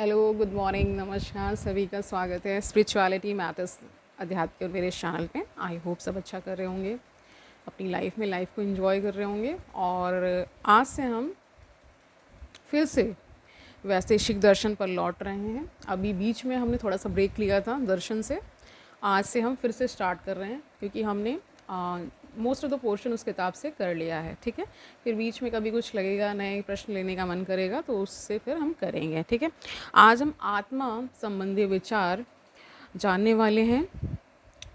Hello, good morning, नमस्कार, सभी का स्वागत है स्पिरिचुअलिटी मैटर्स अध्यात्म के मेरे चैनल पे। आई होप सब अच्छा कर रहे होंगे, अपनी लाइफ को एंजॉय कर रहे होंगे। और आज से हम फिर से वैशेषिक दर्शन पर लौट रहे हैं। अभी बीच में हमने थोड़ा सा ब्रेक लिया था दर्शन से। आज से हम फिर से स्टार्ट कर रहे हैं क्योंकि हमने मोस्ट ऑफ द पोर्शन उस किताब से कर लिया है। ठीक है, फिर बीच में कभी कुछ लगेगा, नए प्रश्न लेने का मन करेगा तो उससे फिर हम करेंगे। ठीक है, आज हम आत्मा संबंधी विचार जानने वाले हैं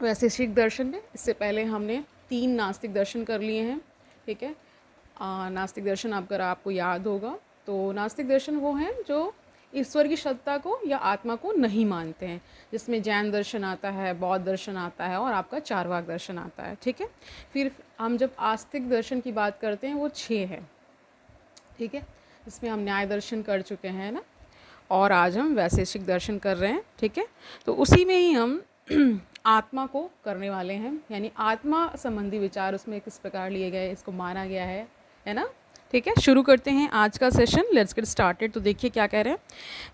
वैशेषिक दर्शन में। इससे पहले हमने 3 नास्तिक दर्शन कर लिए हैं। ठीक है, नास्तिक दर्शन अगर आपको याद होगा तो नास्तिक दर्शन वो हैं जो ईश्वर की सत्ता को या आत्मा को नहीं मानते हैं, जिसमें जैन दर्शन आता है, बौद्ध दर्शन आता है और आपका चारवाक दर्शन आता है। ठीक है, फिर हम जब आस्तिक दर्शन की बात करते हैं वो 6 है। ठीक है, इसमें हम न्याय दर्शन कर चुके हैं ना, और आज हम वैशेषिक दर्शन कर रहे हैं। ठीक है, तो उसी में ही हम आत्मा को करने वाले हैं, यानी आत्मा संबंधी विचार उसमें किस प्रकार लिए गए, इसको माना गया है ना। ठीक है, शुरू करते हैं आज का सेशन। Let's get started. तो देखिए क्या कह रहे हैं।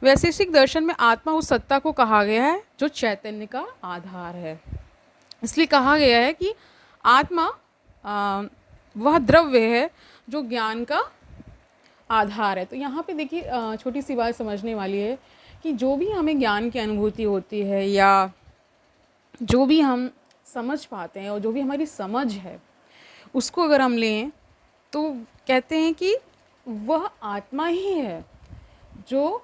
वैशेषिक दर्शन में आत्मा उस सत्ता को कहा गया है जो चैतन्य का आधार है। इसलिए कहा गया है कि आत्मा वह द्रव्य है जो ज्ञान का आधार है। तो यहाँ पे देखिए छोटी सी बात समझने वाली है कि जो भी हमें ज्ञान की अनुभूति होती है या जो भी हम समझ पाते हैं और जो भी हमारी समझ है उसको अगर हम लें तो कहते हैं कि वह आत्मा ही है जो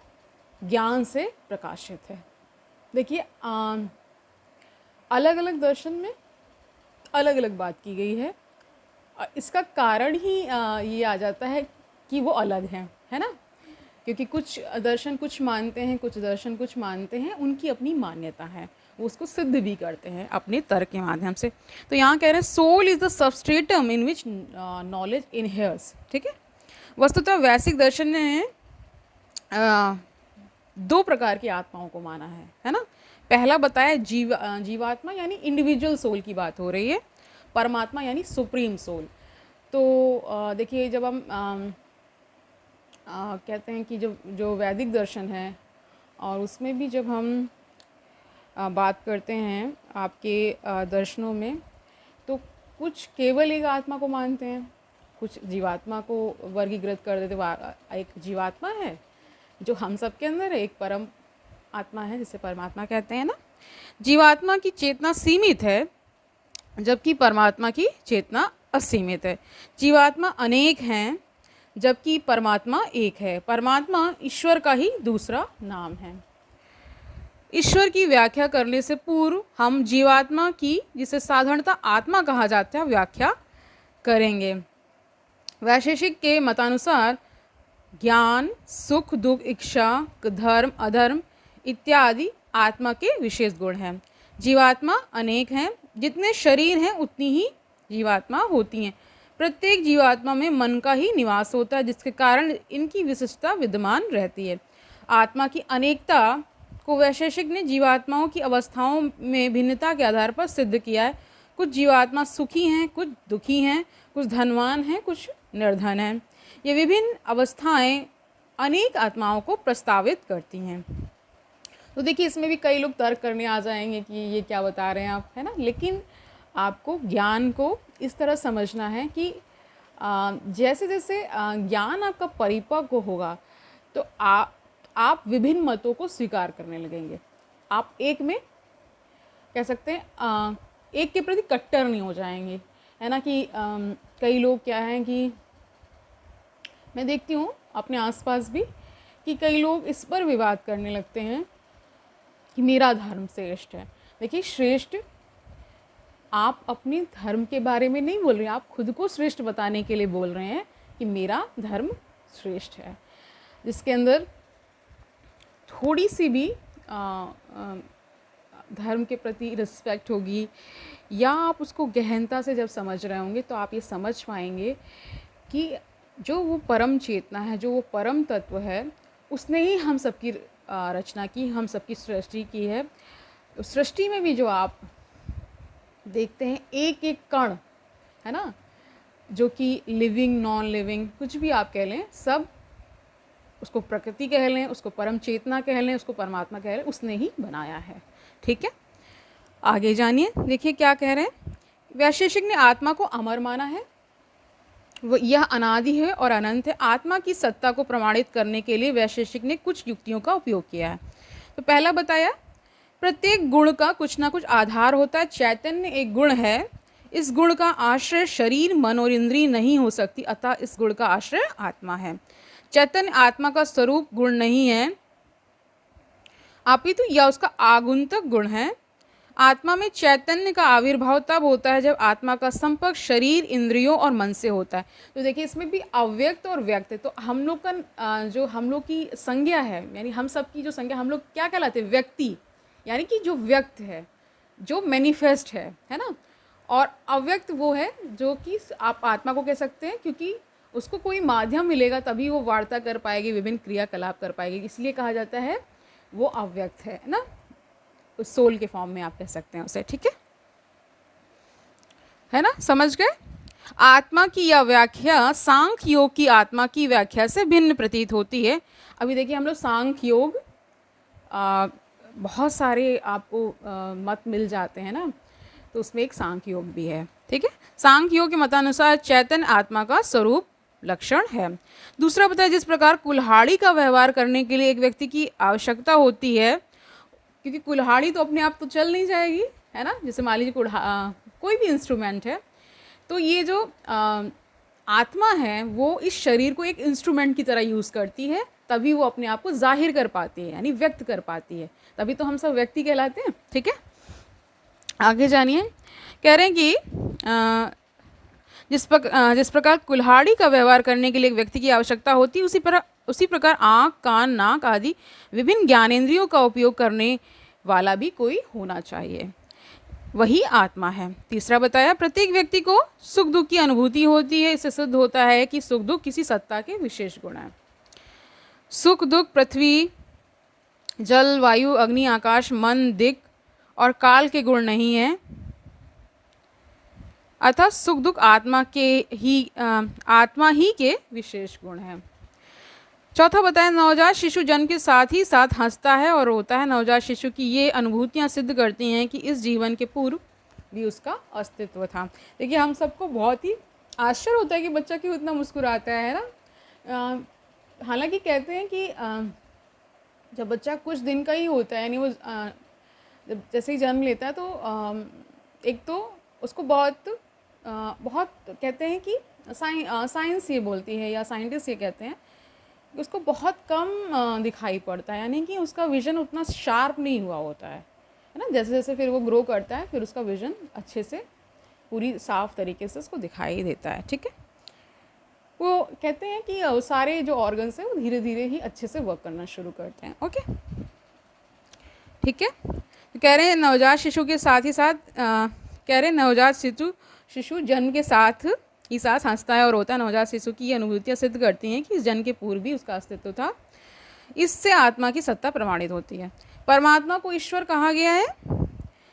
ज्ञान से प्रकाशित है। देखिए अलग अलग दर्शन में अलग अलग बात की गई है। इसका कारण ही ये आ जाता है कि वो अलग हैं, है ना। क्योंकि कुछ दर्शन कुछ मानते हैं, कुछ दर्शन कुछ मानते हैं, उनकी अपनी मान्यता है, वो उसको सिद्ध भी करते हैं अपने तर्क के माध्यम से। तो यहाँ कह रहे हैं soul is the substratum in which knowledge inheres. ठीक है, वस्तुतः वैशिक दर्शन ने 2 प्रकार की आत्माओं को माना है ना। पहला बताया जीवात्मा यानी इंडिविजुअल सोल की बात हो रही है, परमात्मा यानी सुप्रीम सोल। तो देखिए जब हम कहते हैं कि जो वैदिक दर्शन है और उसमें भी जब हम बात करते हैं आपके दर्शनों में, तो कुछ केवल एक आत्मा को मानते हैं, कुछ जीवात्मा को वर्गीकृत कर देते। एक जीवात्मा है जो हम सब के अंदर है, एक परम आत्मा है जिसे परमात्मा कहते हैं ना। जीवात्मा की चेतना सीमित है जबकि परमात्मा की चेतना असीमित है। जीवात्मा अनेक हैं जबकि परमात्मा एक है। परमात्मा ईश्वर का ही दूसरा नाम है। ईश्वर की व्याख्या करने से पूर्व हम जीवात्मा की, जिसे साधारणतः आत्मा कहा जाता है, व्याख्या करेंगे। वैशेषिक के मतानुसार ज्ञान, सुख, दुख, इच्छा, धर्म, अधर्म इत्यादि आत्मा के विशेष गुण हैं। जीवात्मा अनेक हैं, जितने शरीर हैं उतनी ही जीवात्मा होती हैं। प्रत्येक जीवात्मा में मन का ही निवास होता है, जिसके कारण इनकी विशिष्टता विद्यमान रहती है। आत्मा की अनेकता को वैशेषिक ने जीवात्माओं की अवस्थाओं में भिन्नता के आधार पर सिद्ध किया है। कुछ जीवात्मा सुखी हैं, कुछ दुखी हैं, कुछ धनवान हैं, कुछ निर्धन हैं। ये विभिन्न अवस्थाएं अनेक आत्माओं को प्रस्तावित करती हैं। तो देखिए इसमें भी कई लोग तर्क करने आ जाएंगे कि ये क्या बता रहे हैं आप, है ना। लेकिन आपको ज्ञान को इस तरह समझना है कि जैसे जैसे ज्ञान आपका परिपक्व होगा तो आप विभिन्न मतों को स्वीकार करने लगेंगे। आप एक में कह सकते हैं एक के प्रति कट्टर नहीं हो जाएंगे, है ना। कि कई लोग क्या हैं कि मैं देखती हूँ अपने आसपास भी कि कई लोग इस पर विवाद करने लगते हैं कि मेरा धर्म श्रेष्ठ है। देखिए श्रेष्ठ आप अपने धर्म के बारे में नहीं बोल रहे हैं, आप खुद को श्रेष्ठ बताने के लिए बोल रहे हैं कि मेरा धर्म श्रेष्ठ है, जिसके अंदर थोड़ी सी भी धर्म के प्रति रिस्पेक्ट होगी या आप उसको गहनता से जब समझ रहे होंगे तो आप ये समझ पाएंगे कि जो वो परम चेतना है, जो वो परम तत्व है, उसने ही हम सबकी रचना की, हम सबकी सृष्टि की है। सृष्टि में भी जो आप देखते हैं एक एक कण, है ना, जो कि लिविंग नॉन लिविंग कुछ भी आप कह लें, सब उसको प्रकृति कह लें, उसको परम चेतना कह लें, उसको परमात्मा कह लें, उसने ही बनाया है। ठीक है, आगे जानिए, देखिए क्या कह रहे हैं। वैशेषिक ने आत्मा को अमर माना है, वो यह अनादि है और अनंत है। आत्मा की सत्ता को प्रमाणित करने के लिए वैशेषिक ने कुछ युक्तियों का उपयोग किया है। तो पहला बताया, प्रत्येक गुण का कुछ ना कुछ आधार होता है। चैतन्य एक गुण है, इस गुण का आश्रय शरीर, मन और इंद्रिय नहीं हो सकती, अतः इस गुण का आश्रय आत्मा है। चैतन्य आत्मा का स्वरूप गुण नहीं है, अपितु यह उसका आगुंतक गुण है। आत्मा में चैतन्य का आविर्भाव तब होता है जब आत्मा का संपर्क शरीर, इंद्रियों और मन से होता है। तो देखिए इसमें भी अव्यक्त और व्यक्त है। तो हम लोग का जो हम लोग की संज्ञा है, यानी हम सब की जो संज्ञा, हम लोग क्या कहलाते हैं, व्यक्ति, यानी कि जो व्यक्त है, जो मैनिफेस्ट है ना। और अव्यक्त वो है जो कि आप आत्मा को कह सकते हैं, क्योंकि उसको कोई माध्यम मिलेगा तभी वो वार्ता कर पाएगी, विभिन्न क्रियाकलाप कर पाएगी, इसलिए कहा जाता है वो अव्यक्त है ना। उस सोल के फॉर्म में आप कह सकते हैं उसे। ठीक है ना, समझ गए। आत्मा की यह व्याख्या सांख्य योग की आत्मा की व्याख्या से भिन्न प्रतीत होती है। अभी देखिए हम लोग सांख्य योग बहुत सारे आपको मत मिल जाते हैं ना, तो उसमें एक सांख्य योग भी है। ठीक है, सांख्य योग के मतानुसार चैतन्य आत्मा का स्वरूप लक्षण है। दूसरा बताया, जिस प्रकार कुल्हाड़ी का व्यवहार करने के लिए एक व्यक्ति की आवश्यकता होती है, क्योंकि कुल्हाड़ी तो अपने आप तो चल नहीं जाएगी, है ना। जैसे मान लीजिए कोई भी इंस्ट्रूमेंट है, तो ये जो आत्मा है वो इस शरीर को एक इंस्ट्रूमेंट की तरह यूज़ करती है, तभी वो अपने आप को जाहिर कर पाती है, यानी व्यक्त कर पाती है, तभी तो हम सब व्यक्ति कहलाते हैं। ठीक है, आगे जानिए, कह रहे हैं कि जिस प्रकार कुल्हाड़ी का व्यवहार करने के लिए एक व्यक्ति की आवश्यकता होती है, उसी प्रकार आँख, कान, नाक आदि विभिन्न ज्ञानेंद्रियों का उपयोग करने वाला भी कोई होना चाहिए, वही आत्मा है। तीसरा बताया, प्रत्येक व्यक्ति को सुख दुख की अनुभूति होती है, इससे सिद्ध होता है कि सुख दुख किसी सत्ता के विशेष गुण हैं। सुख दुख पृथ्वी, जल, वायु, अग्नि, आकाश, मन, दिक् और काल के गुण नहीं है, अतः सुख दुख आत्मा ही के विशेष गुण हैं। चौथा बताया, नवजात शिशु जन्म के साथ ही साथ हंसता है और रोता है। नवजात शिशु की ये अनुभूतियाँ सिद्ध करती हैं कि इस जीवन के पूर्व भी उसका अस्तित्व था। देखिए हम सबको बहुत ही आश्चर्य होता है कि बच्चा क्यों इतना मुस्कुराता है ना। हालांकि कहते हैं कि जब बच्चा कुछ दिन का ही होता है, यानी वो जब जैसे ही जन्म लेता है, तो एक तो उसको बहुत कहते हैं कि साइंस ये बोलती है, या साइंटिस्ट ये कहते हैं कि उसको बहुत कम दिखाई पड़ता है, यानी कि उसका विज़न उतना शार्प नहीं हुआ होता है ना। जैसे जैसे फिर वो ग्रो करता है, फिर उसका विज़न अच्छे से पूरी साफ तरीके से उसको दिखाई देता है। ठीक है, वो कहते हैं कि सारे जो ऑर्गन्स हैं वो धीरे धीरे ही अच्छे से वर्क करना शुरू करते हैं। ओके, ठीक है, तो कह रहे हैं नवजात शिशु के साथ ही साथ कह रहे हैं नवजात शिशु जन्म के साथ ही साथ हंसता है और रोता है। नवजात शिशु की ये अनुभूतियाँ सिद्ध करती हैं कि इस जन्म के पूर्व भी उसका अस्तित्व था, इससे आत्मा की सत्ता प्रमाणित होती है। परमात्मा को ईश्वर कहा गया है।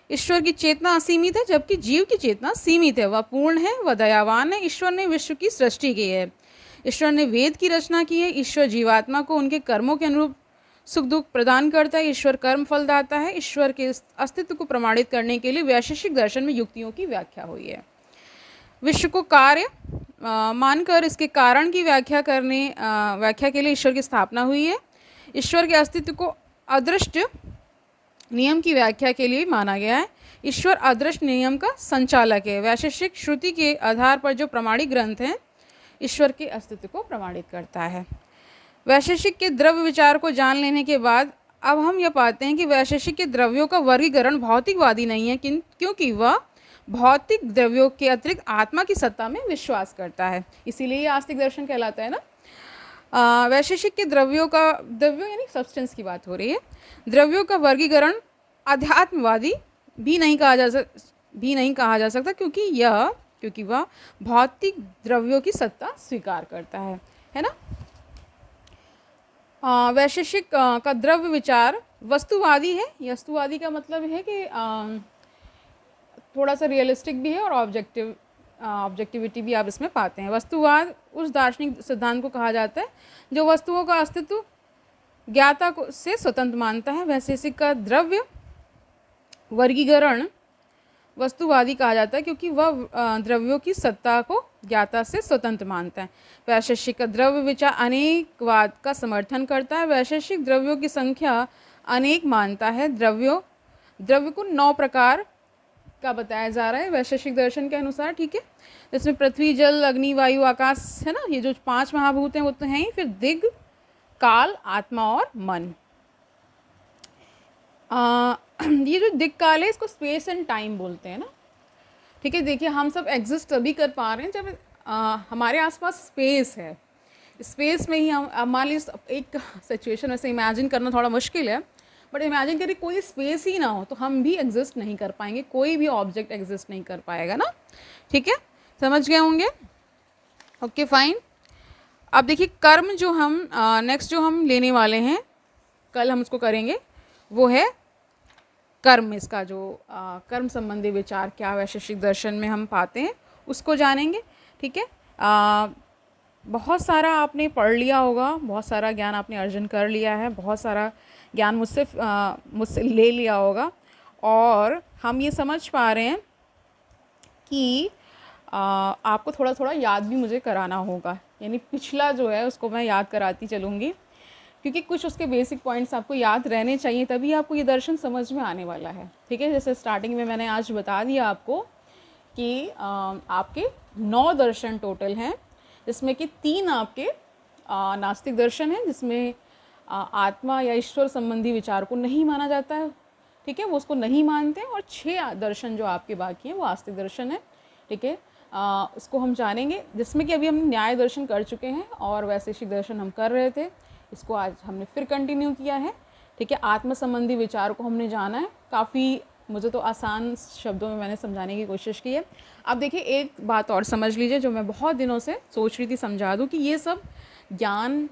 ईश्वर की चेतना असीमित है, जबकि जीव की चेतना सीमित है। वह पूर्ण है, वह दयावान है। ईश्वर ने विश्व की सृष्टि की है, ईश्वर ने वेद की रचना की है। ईश्वर जीवात्मा को उनके कर्मों के अनुरूप सुख दुख प्रदान करता है। ईश्वर कर्म फल दाता है। ईश्वर के अस्तित्व को प्रमाणित करने के लिए वैशेषिक दर्शन में युक्तियों की व्याख्या हुई है। विश्व को कार्य मानकर इसके कारण की व्याख्या के लिए ईश्वर की स्थापना हुई है। ईश्वर के अस्तित्व को अदृष्ट नियम की व्याख्या के लिए माना गया है। ईश्वर अदृष्ट नियम का संचालक है। वैशेषिक श्रुति के आधार पर जो प्रमाणिक ग्रंथ हैं, ईश्वर के अस्तित्व को प्रमाणित करता है। वैशेषिक के द्रव्य विचार को जान लेने के बाद अब हम यह पाते हैं कि वैशेषिक के द्रव्यों का वर्गीकरण भौतिकवादी नहीं है, क्योंकि वह भौतिक द्रव्यों के अतिरिक्त आत्मा की सत्ता में विश्वास करता है, इसीलिए ये आस्तिक दर्शन कहलाता है ना। वैशेषिक के द्रव्यों यानी सब्सटेंस की बात हो रही है। द्रव्यों का वर्गीकरण अध्यात्मवादी भी नहीं कहा जा सकता, क्योंकि वह भौतिक द्रव्यों की सत्ता स्वीकार करता है ना। वैशेषिक का द्रव्य विचार वस्तुवादी है। वस्तुवादी का मतलब है कि थोड़ा सा रियलिस्टिक भी है और ऑब्जेक्टिव ऑब्जेक्टिविटी भी आप इसमें पाते हैं। वस्तुवाद उस दार्शनिक सिद्धांत को कहा जाता है जो वस्तुओं का अस्तित्व ज्ञाता को से स्वतंत्र मानता है। वैशेषिक का द्रव्य वर्गीकरण वस्तुवादी कहा जाता है क्योंकि वह द्रव्यों की सत्ता को ज्ञाता से स्वतंत्र मानता है। वैशेषिक का द्रव्य विचार अनेकवाद का समर्थन करता है। वैशेषिक द्रव्यों की संख्या अनेक मानता है। द्रव्य को 9 प्रकार का बताया जा रहा है वैशेषिक दर्शन के अनुसार, ठीक है। इसमें पृथ्वी, जल, अग्नि, वायु, आकाश है ना, ये जो 5 महाभूत हैं वो तो हैं ही। फिर दिग, काल, आत्मा और मन। ये जो दिग काल है इसको स्पेस एंड टाइम बोलते हैं ना, ठीक है। देखिए हम सब एग्जिस्ट तभी कर पा रहे हैं जब हमारे आसपास स्पेस है। स्पेस में ही हम मान लीजिए एक सिचुएशन वैसे इमेजिन करना थोड़ा मुश्किल है, बट इमेजिन करिए कोई स्पेस ही ना हो तो हम भी एग्जिस्ट नहीं कर पाएंगे, कोई भी ऑब्जेक्ट एग्जिस्ट नहीं कर पाएगा ना, ठीक है। समझ गए होंगे, ओके फाइन। अब देखिए कर्म जो हम नेक्स्ट जो हम लेने वाले हैं, कल हम उसको करेंगे, वो है कर्म। इसका जो कर्म संबंधी विचार क्या वैशेषिक दर्शन में हम पाते हैं उसको जानेंगे, ठीक है। बहुत सारा आपने पढ़ लिया होगा, बहुत सारा ज्ञान आपने अर्जन कर लिया है, बहुत सारा ज्ञान मुझसे ले लिया होगा, और हम ये समझ पा रहे हैं कि आपको थोड़ा थोड़ा याद भी मुझे कराना होगा, यानी पिछला जो है उसको मैं याद कराती चलूँगी, क्योंकि कुछ उसके बेसिक पॉइंट्स आपको याद रहने चाहिए, तभी आपको ये दर्शन समझ में आने वाला है, ठीक है। जैसे स्टार्टिंग में मैंने आज बता दिया आपको कि आपके 9 दर्शन टोटल हैं, जिसमें कि 3 आपके नास्तिक दर्शन हैं, जिसमें आत्मा या ईश्वर संबंधी विचार को नहीं माना जाता है, ठीक है, वो उसको नहीं मानते हैं। और 6 दर्शन जो आपके बाकी हैं वो आस्तिक दर्शन है, ठीक है। उसको हम जानेंगे, जिसमें कि अभी हम न्याय दर्शन कर चुके हैं और वैशेषिक दर्शन हम कर रहे थे, इसको आज हमने फिर कंटिन्यू किया है, ठीक है। आत्म संबंधी विचार को हमने जाना है, काफ़ी मुझे तो आसान शब्दों में मैंने समझाने की कोशिश की है। अब देखिए एक बात और समझ लीजिए जो मैं बहुत दिनों से सोच रही थी समझा दूँ, कि ये सब ज्ञान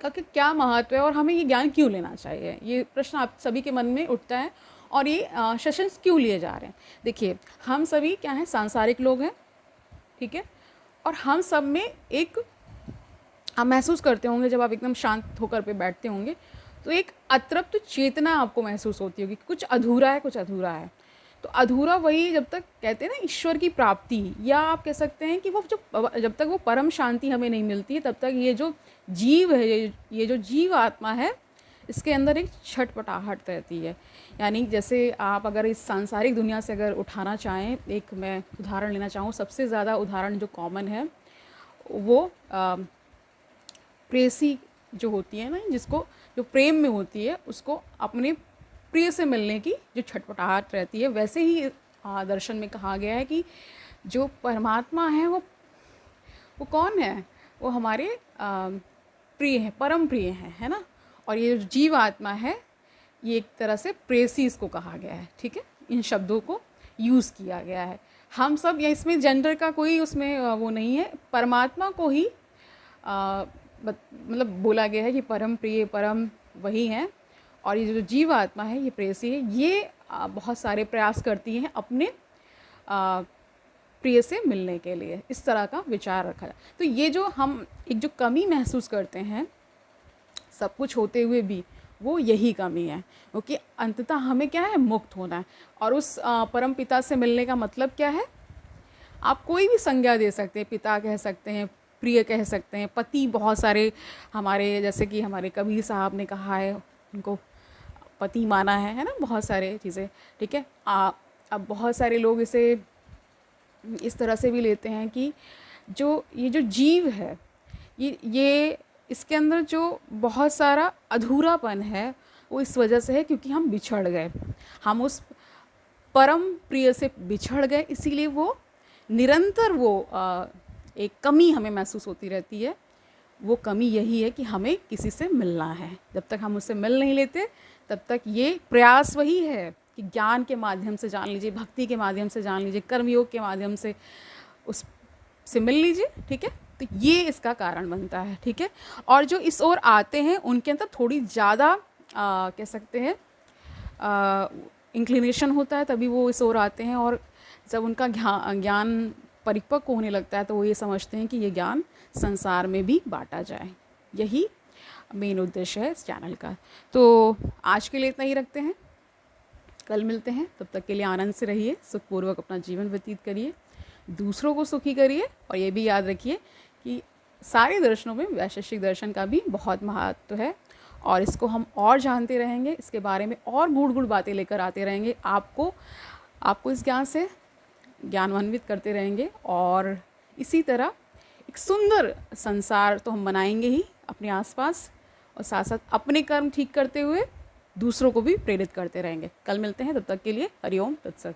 का क्या महत्व है और हमें ये ज्ञान क्यों लेना चाहिए, ये प्रश्न आप सभी के मन में उठता है, और ये सेशंस क्यों लिए जा रहे हैं। देखिए हम सभी क्या हैं, सांसारिक लोग हैं, ठीक है, और हम सब में एक आप महसूस करते होंगे जब आप एकदम शांत होकर पे बैठते होंगे तो एक अतृप्त चेतना आपको महसूस होती होगी, कुछ अधूरा है, कुछ अधूरा है। तो अधूरा वही जब तक कहते हैं ना ईश्वर की प्राप्ति, या आप कह सकते हैं कि वो जब तक वो परम शांति हमें नहीं मिलती है तब तक ये जो जीव है, ये जो जीव आत्मा है, इसके अंदर एक छटपटाहट रहती है। यानी जैसे आप अगर इस सांसारिक दुनिया से अगर उठाना चाहें, एक मैं उदाहरण लेना चाहूँ, सबसे ज़्यादा उदाहरण जो कॉमन है वो प्रेसी जो होती है ना, जिसको जो प्रेम में होती है, उसको अपने प्रिय से मिलने की जो छटपटाहट रहती है, वैसे ही दर्शन में कहा गया है कि जो परमात्मा है वो कौन है, वो हमारे प्रिय हैं, परम प्रिय हैं, है ना। और ये जो जीव आत्मा है ये एक तरह से प्रेसी इसको कहा गया है, ठीक है, इन शब्दों को यूज़ किया गया है। हम सब या इसमें जेंडर का कोई उसमें वो नहीं है, परमात्मा को ही मतलब बोला गया है कि परम प्रिय परम वही हैं, और ये जो जीव आत्मा है ये प्रेसी है, ये बहुत सारे प्रयास करती हैं अपने प्रिय से मिलने के लिए, इस तरह का विचार रखा जाए। तो ये जो हम एक जो कमी महसूस करते हैं सब कुछ होते हुए भी, वो यही कमी है, क्योंकि अंततः हमें क्या है, मुक्त होना है। और उस परम पिता से मिलने का मतलब क्या है, आप कोई भी संज्ञा दे सकते हैं, पिता कह सकते हैं, प्रिय कह सकते हैं, पति, बहुत सारे हमारे जैसे कि हमारे कबीर साहब ने कहा है, उनको पति माना है ना, बहुत सारे चीज़ें, ठीक है। अब बहुत सारे लोग इसे इस तरह से भी लेते हैं कि ये जो जीव है ये इसके अंदर जो बहुत सारा अधूरापन है वो इस वजह से है क्योंकि हम बिछड़ गए, हम उस परम प्रिय से बिछड़ गए, इसीलिए वो निरंतर वो एक कमी हमें महसूस होती रहती है। वो कमी यही है कि हमें किसी से मिलना है, जब तक हम उससे मिल नहीं लेते तब तक ये प्रयास वही है कि ज्ञान के माध्यम से जान लीजिए, भक्ति के माध्यम से जान लीजिए, कर्मयोग के माध्यम से उससे मिल लीजिए, ठीक है। तो ये इसका कारण बनता है, ठीक है। और जो इस ओर आते हैं उनके अंदर थोड़ी ज़्यादा कह सकते हैं इंक्लिनेशन होता है, तभी वो इस ओर आते हैं, और जब उनका ज्ञान परिपक्व होने लगता है तो वो ये समझते हैं कि ये ज्ञान संसार में भी बांटा जाए। यही मेन उद्देश्य है इस चैनल का। तो आज के लिए इतना ही रखते हैं, कल मिलते हैं। तब तक के लिए आनंद से रहिए, सुखपूर्वक अपना जीवन व्यतीत करिए, दूसरों को सुखी करिए। और ये भी याद रखिए कि सारे दर्शनों में वैशेषिक दर्शन का भी बहुत महत्व है और इसको हम और जानते रहेंगे, इसके बारे में और गूढ़ गूढ़ बातें लेकर आते रहेंगे, आपको इस ज्ञान से ज्ञानवान्वित करते रहेंगे। और इसी तरह एक सुंदर संसार तो हम बनाएंगे ही अपने आसपास, और साथ साथ अपने कर्म ठीक करते हुए दूसरों को भी प्रेरित करते रहेंगे। कल मिलते हैं, तब तक के लिए हरि ओम तत्सत।